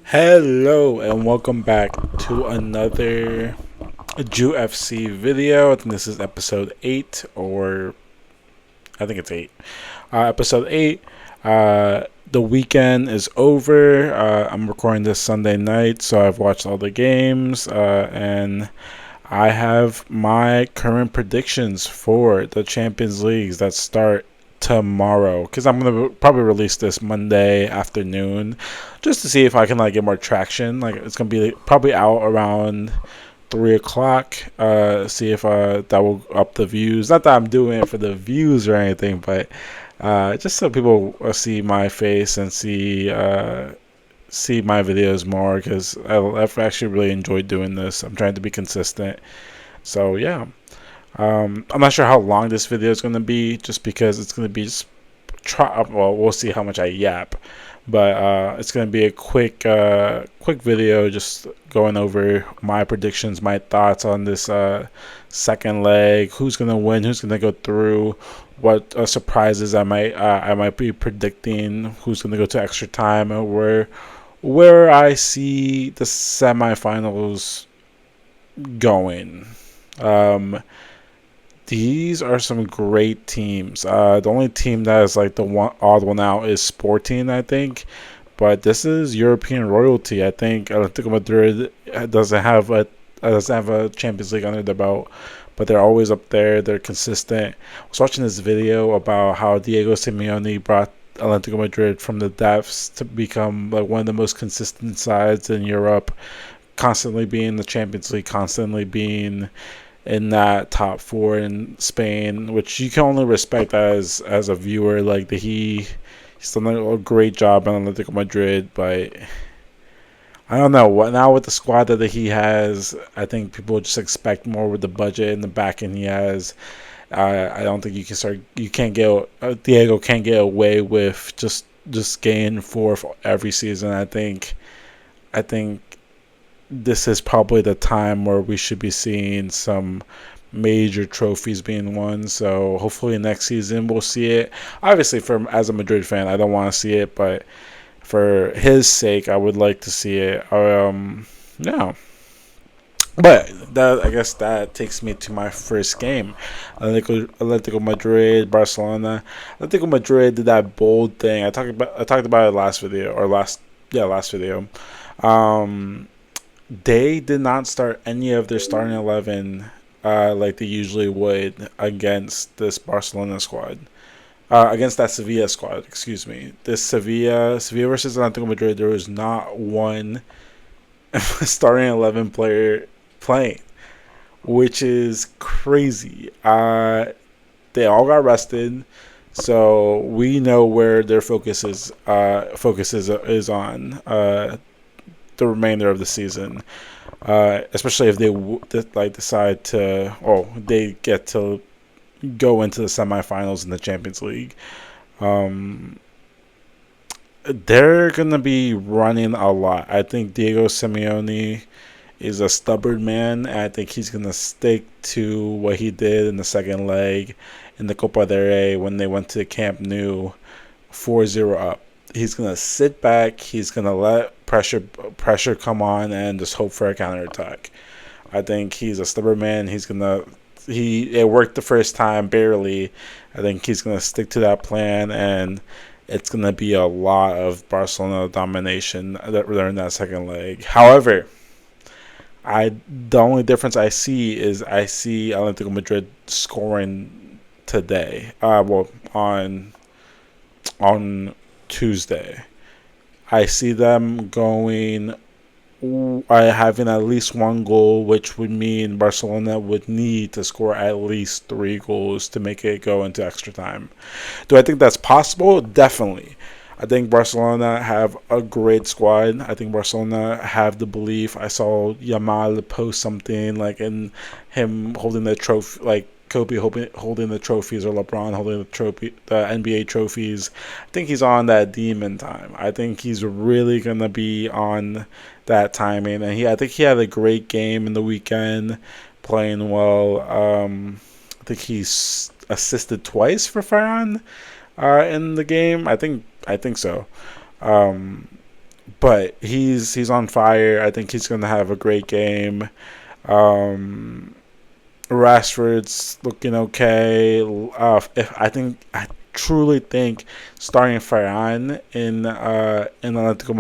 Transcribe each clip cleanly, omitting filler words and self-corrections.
Hello and welcome back to another Jute FC video. I think this is episode 8, or I think it's 8. Episode 8. The weekend is over. I'm recording this Sunday night, so I've watched all the games, and I have my current predictions for the Champions Leagues that start tomorrow, because I'm gonna probably release this Monday afternoon just to see if I can get more traction. It's gonna be probably out around 3 o'clock. See if that will up the views. Not that I'm doing it for the views or anything, but just so people see my face and see my videos more, because I've actually really enjoyed doing this. I'm trying to be consistent. So yeah, I'm not sure how long this video is going to be, just because it's going to be just well, we'll see how much I yap, but it's going to be a quick video, just going over my predictions, my thoughts on this second leg, who's going to win, who's going to go through, what surprises I might be predicting, who's going to go to extra time, and where I see the semifinals going. These are some great teams. The only team that is the odd one out is Sporting, I think. But this is European royalty. I think Atletico Madrid doesn't have a Champions League under their belt, but they're always up there. They're consistent. I was watching this video about how Diego Simeone brought Atletico Madrid from the depths to become one of the most consistent sides in Europe, constantly being in the Champions League, constantly being in that top four in Spain, which you can only respect as a viewer. He's done a great job on Atletico Madrid, but I don't know what now with the squad that he has. I think people just expect more with the budget and the backing he has. I don't think Diego can't get away with just gaining fourth every season. I think this is probably the time where we should be seeing some major trophies being won. So hopefully next season we'll see it. Obviously, as a Madrid fan, I don't want to see it, but for his sake, I would like to see it. Yeah. But I guess that takes me to my first game, Atletico Madrid, Barcelona. Atletico Madrid did that bold thing. I talked about it last video. Um, they did not start any of their starting 11 like they usually would against this Barcelona squad. Against that Sevilla squad, excuse me. This Sevilla versus Atletico Madrid, there was not one starting 11 player playing, which is crazy. They all got rested, so we know where their focus is on the remainder of the season, especially if they decide to, they get to go into the semifinals in the Champions League. They're gonna be running a lot. I think Diego Simeone is a stubborn man, and I think he's gonna stick to what he did in the second leg in the Copa del Rey when they went to Camp Nou 4-0 up. He's gonna sit back. He's gonna let pressure come on and just hope for a counterattack. I think he's a stubborn man. It worked the first time barely. I think he's gonna stick to that plan, and it's gonna be a lot of Barcelona domination during that second leg. However, the only difference I see is I see Atletico Madrid scoring today. On Tuesday. I see them having at least one goal, which would mean Barcelona would need to score at least 3 goals to make it go into extra time. Do I think that's possible? Definitely. I think Barcelona have a great squad. I think Barcelona have the belief. I saw Yamal post something in him holding the trophy, Kobe holding the trophies, or LeBron holding the NBA trophies. I think he's on that demon time. I think he's really gonna be on that timing, and I think he had a great game in the weekend, playing well. I think he's assisted twice for Ferran in the game. I think so. but he's on fire. I think he's gonna have a great game. Um, Rashford's looking okay. If I truly think starting Ferran in Atletico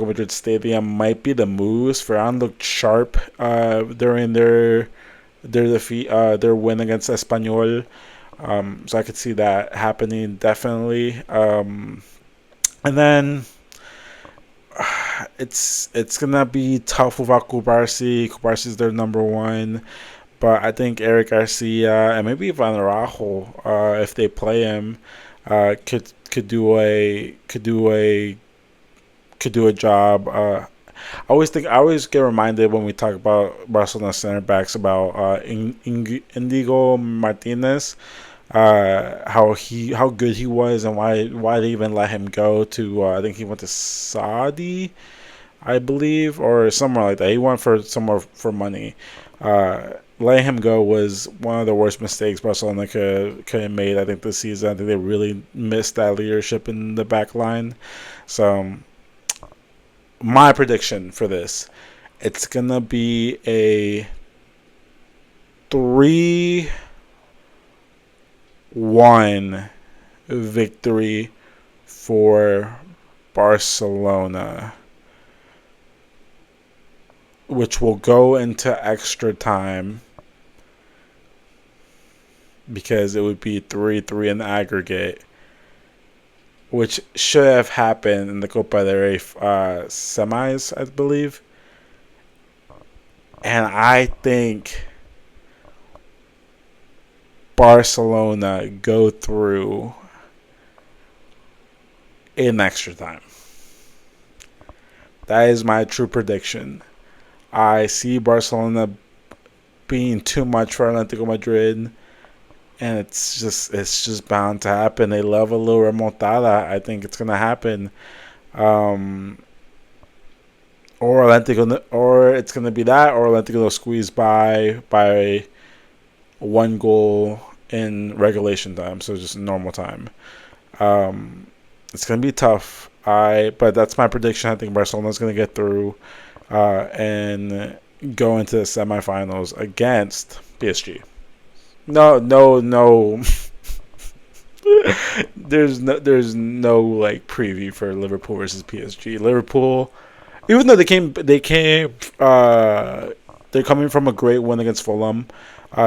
Madrid Stadium might be the moves. Ferran looked sharp during their defeat, their win against Espanyol. So I could see that happening definitely. And then it's gonna be tough without Kubarsi. Kubarsi's their number one, but I think Eric Garcia and maybe Van Araujo, if they play him, could do a job. I always get reminded when we talk about Barcelona center backs about Indigo Martinez, how good he was and why they even let him go to I think he went to Saudi, I believe, or somewhere like that. He went for somewhere for money. Letting him go was one of the worst mistakes Barcelona could have made. I think this season. I think they really missed that leadership in the back line. So my prediction for this, it's gonna be a 3-1 victory for Barcelona, which will go into extra time because it would be 3-3 in the aggregate, which should have happened in the Copa del Rey semis, I believe. And I think Barcelona go through in extra time. That is my true prediction. I see Barcelona being too much for Atletico Madrid, and it's just bound to happen. They love a little remontada. I think it's gonna happen, or Atletico, or it's gonna be that, or Atletico will squeeze by one goal in regulation time, so just normal time. It's gonna be tough. But that's my prediction. I think Barcelona's gonna get through, and go into the semifinals against PSG. No. there's no like preview for Liverpool versus PSG. Liverpool, even though they're coming from a great win against Fulham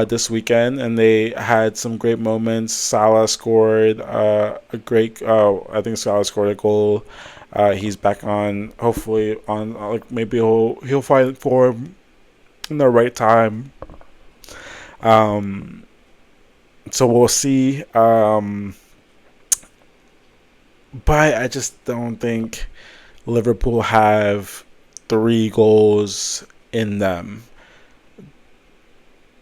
this weekend, and they had some great moments. Salah scored a great. I think Salah scored a goal. He's back on. Hopefully, on like maybe he'll find form in the right time. So we'll see. But I just don't think Liverpool have 3 goals in them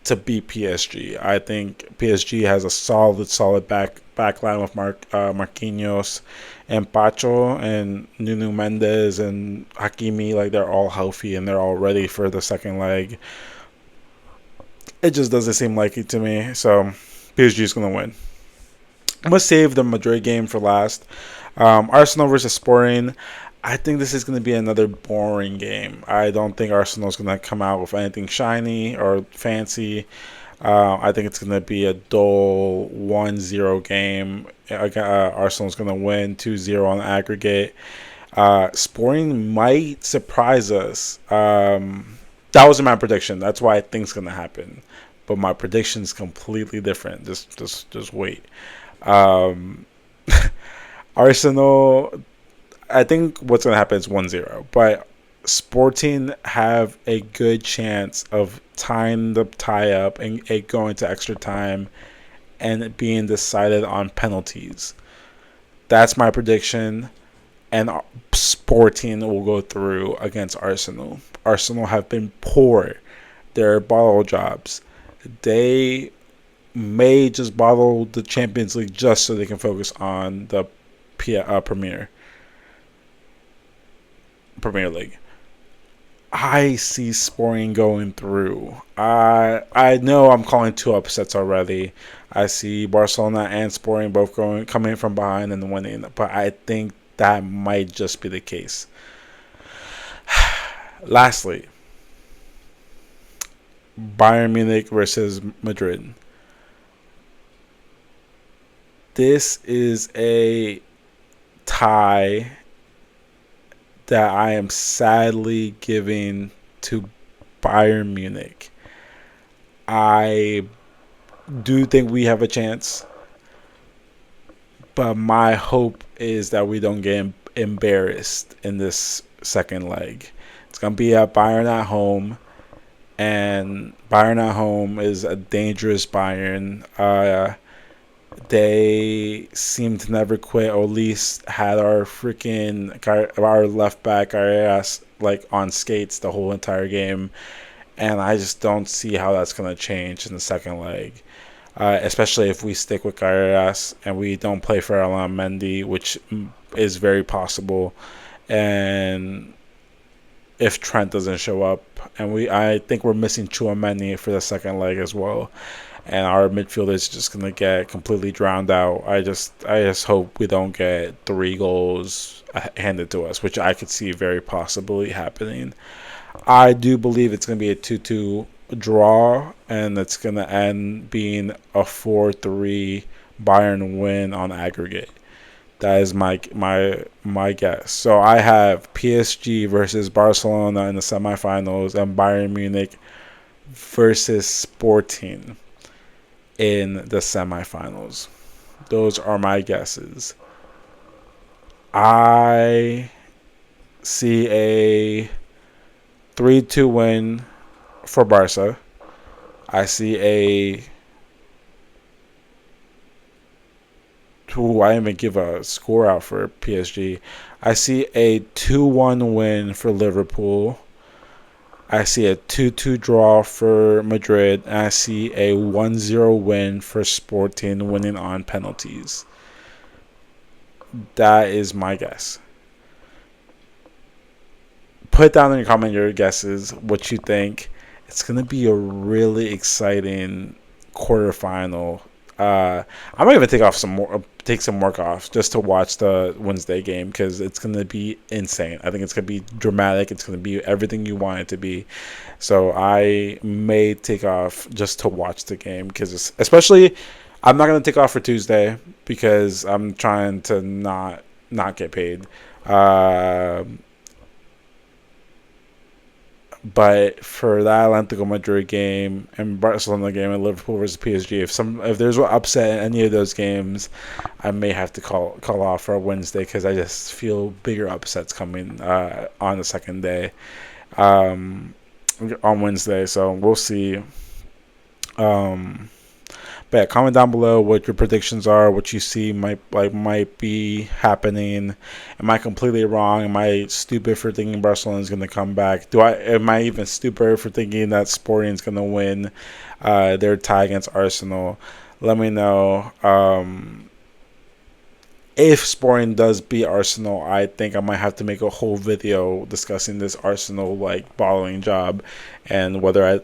to beat PSG. I think PSG has a solid back line with Marquinhos and Pacho and Nuno Mendes and Hakimi. Like, they're all healthy and they're all ready for the second leg. It just doesn't seem likely to me. So PSG is going to win. I'm going to save the Madrid game for last. Arsenal versus Sporting. I think this is going to be another boring game. I don't think Arsenal is going to come out with anything shiny or fancy. I think it's going to be a dull 1-0 game. Arsenal's going to win 2-0 on aggregate. Sporting might surprise us. That was my prediction. That's why I think it's going to happen. But my prediction is completely different. Just wait. Arsenal, I think what's going to happen is 1-0. But Sporting have a good chance of tying the tie up and it going to extra time and it being decided on penalties. That's my prediction. And Sporting will go through against Arsenal. Arsenal have been poor. Their bottle jobs. They may just bottle the Champions League just so they can focus on the Premier League. I see Sporting going through. I know I'm calling 2 upsets already. I see Barcelona and Sporting both coming from behind and winning, but I think that might just be the case. Lastly, Bayern Munich versus Madrid. This is a tie that I am sadly giving to Bayern Munich. I do think we have a chance, but my hope is that we don't get embarrassed in this second leg. It's going to be at Bayern at home, and Bayern at home is a dangerous Bayern. They seem to never quit, or at least had our left back, our ass, like on skates the whole entire game. And I just don't see how that's going to change in the second leg. Especially if we stick with Carreras and we don't play for Alan Mendy, which is very possible. And if Trent doesn't show up, and I think we're missing Chouameni for the second leg as well, and our midfield is just gonna get completely drowned out. I just hope we don't get 3 goals handed to us, which I could see very possibly happening. I do believe it's gonna be a 2-2 draw, and it's gonna end being a 4-3 Bayern win on aggregate. That is my guess. So I have PSG versus Barcelona in the semifinals, and Bayern Munich versus Sporting in the semifinals. Those are my guesses. I see a 3-2 win for Barca. I see I didn't even give a score out for PSG. I see a 2-1 win for Liverpool. I see a 2-2 draw for Madrid. And I see a 1-0 win for Sporting, winning on penalties. That is my guess. Put down in your comment your guesses, what you think. It's going to be a really exciting quarterfinal. I might even take some work off just to watch the Wednesday game, because it's going to be insane. I think it's going to be dramatic. It's going to be everything you want it to be. So I may take off just to watch the game, because especially I'm not going to take off for Tuesday because I'm trying to not get paid. But for that Atlético Madrid game and Barcelona game and Liverpool versus PSG, if there's an upset in any of those games, I may have to call off for Wednesday, because I just feel bigger upsets coming on the second day on Wednesday. So we'll see. But yeah, comment down below what your predictions are, what you see might be happening. Am I completely wrong? Am I stupid for thinking Barcelona is going to come back? Am I even stupid for thinking that Sporting is going to win their tie against Arsenal? Let me know. If Sporting does beat Arsenal, I think I might have to make a whole video discussing this Arsenal bottling job, and whether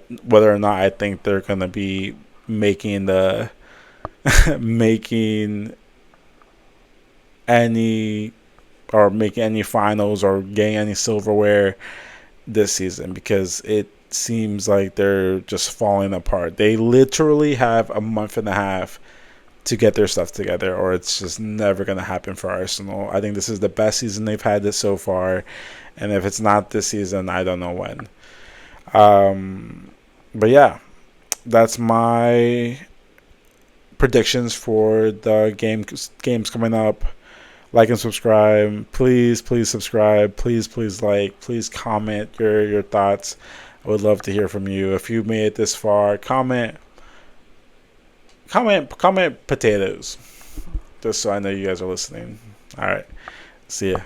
or not I think they're going to be making any finals or getting any silverware this season, because it seems like they're just falling apart. They literally have a month and a half to get their stuff together, or it's just never going to happen for Arsenal. I think this is the best season they've had this so far, and if it's not this season, I don't know when. But yeah, that's my predictions for the games coming up. Like and subscribe. Please subscribe. Please like. Please comment your thoughts. I would love to hear from you. If you made it this far, comment potatoes, just so I know you guys are listening. All right, see ya.